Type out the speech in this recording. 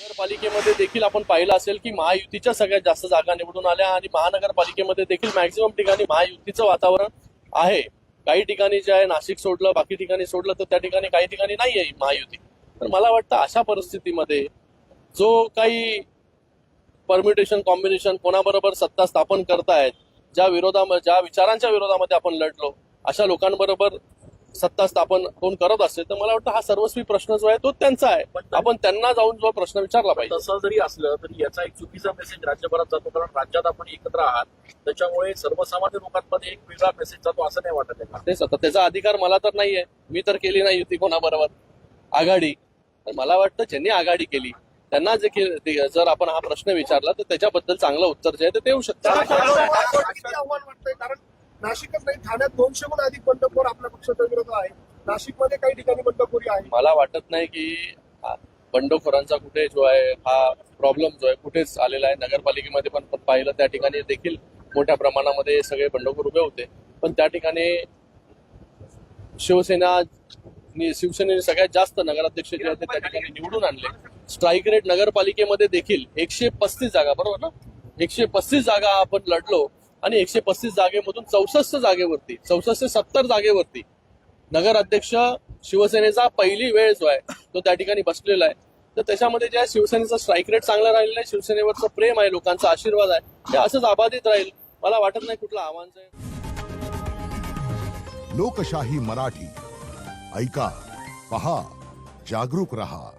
नगरपालिकेमध्ये देखील आपण पाहिलं असेल की महायुतीच्या सगळ्यात जास्त जागा निवडून आल्या आणि महानगरपालिकेमध्ये देखील मॅक्झिमम ठिकाणी महायुतीचं वातावरण आहे. काही ठिकाणी जे आहे नाशिक सोडलं, बाकी ठिकाणी सोडलं तर त्या ठिकाणी काही ठिकाणी नाही आहे महायुती. तर मला वाटतं अशा परिस्थितीमध्ये जो काही परम्युटेशन कॉम्बिनेशन कोणाबरोबर सत्ता स्थापन करतायत, ज्या विचारांच्या विरोधामध्ये आपण लढलो अशा लोकांबरोबर सत्ता स्थापन कोण करत असेल तर मला वाटतं हा सर्वस्वी प्रश्न जो आहे तो त्यांचा आहे. आपण त्यांना जाऊन जो प्रश्न विचारला पाहिजे. तसं जरी असलं तरी याचा एक चुकीचा मेसेज राज्यभरात जातो, कारण राज्यात आपण एकत्र आहात, त्याच्यामुळे सर्वसामान्य लोकांमध्ये एक वेगळा मेसेज जातो असं नाही वाटत आहे. तेच आता त्याचा अधिकार मला तर नाहीये, मी तर केली नाही युती कोणाबरोबर आघाडी. तर मला वाटतं ज्यांनी आघाडी केली त्यांना जर आपण हा प्रश्न विचारला तर त्याच्याबद्दल चांगलं उत्तर जे आहे ते देऊ शकतात. आव्हान वाटतंय, कारण नाशिकच नाही, ठाण्यात 200हून अधिक बंडखोर आपल्या पक्षाचा विरोध आहे. नाशिकमध्ये काही ठिकाणी बंडखोरी आहे. मला वाटत नाही की बंडखोरांचा कुठे जो आहे हा प्रॉब्लेम जो आहे कुठेच आलेला आहे. नगरपालिकेमध्ये पण पाहिलं त्या ठिकाणी देखील मोठ्या प्रमाणामध्ये सगळे बंडखोर उभे होते, पण त्या ठिकाणी शिवसेनेने सगळ्यात जास्त नगराध्यक्ष जे आहेत त्या ठिकाणी निवडून आणले. स्ट्राईक रेट नगरपालिकेमध्ये देखील 135 जागा, बरोबर ना, 135 जागा आपण लढलो आणि 135 जागेमधून 64 ते 70 जागेवरती नगराध्यक्ष शिवसेनेचा पहिली वेळ जो आहे तो त्या ठिकाणी बसलेला आहे. तर त्याच्यामध्ये जे शिवसेनेचा स्ट्राईक रेट चांगला राहिलेला आहे, शिवसेनेवरचं प्रेम आहे, लोकांचा आशीर्वाद आहे, ते असंच अबाधित राहील. मला वाटत नाही कुठलं आव्हान आहे. लोकशाही मराठी ऐका, पहा, जागरूक रहा.